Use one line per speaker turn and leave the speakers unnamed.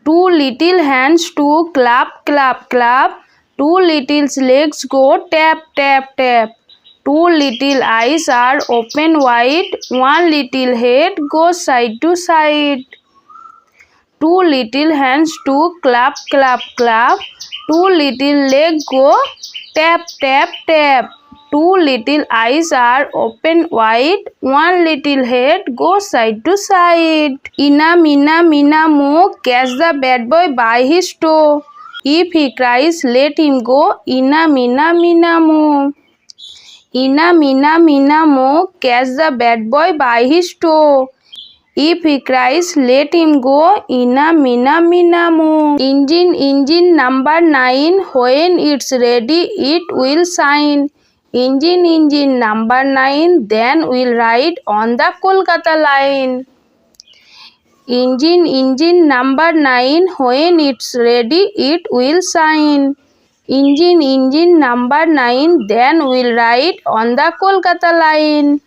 Two little hands to clap, clap, clap. Two little legs go tap, tap, tap. Two little eyes are open wide. One little head goes side to side. Two little hands to clap, clap, clap. Two little legs go tap, tap, tap. Two little eyes are open wide. One little head goes side to side. Ina, mina, mina, mo, catch the bad boy by his toe. If he cries, let him go. Ina, mina, mina, mo. Ina, mina, mina, mo, catch the bad boy by his toe. If he cries, let him go. Ina, mina, mina, mo. Engine, engine number 9. When it's ready, it will shine. Engine, engine number 9. Then we'll ride on the Kolkata line. Engine, engine number 9. When it's ready, it will shine. Engine, engine number 9. Then we'll ride on the Kolkata line.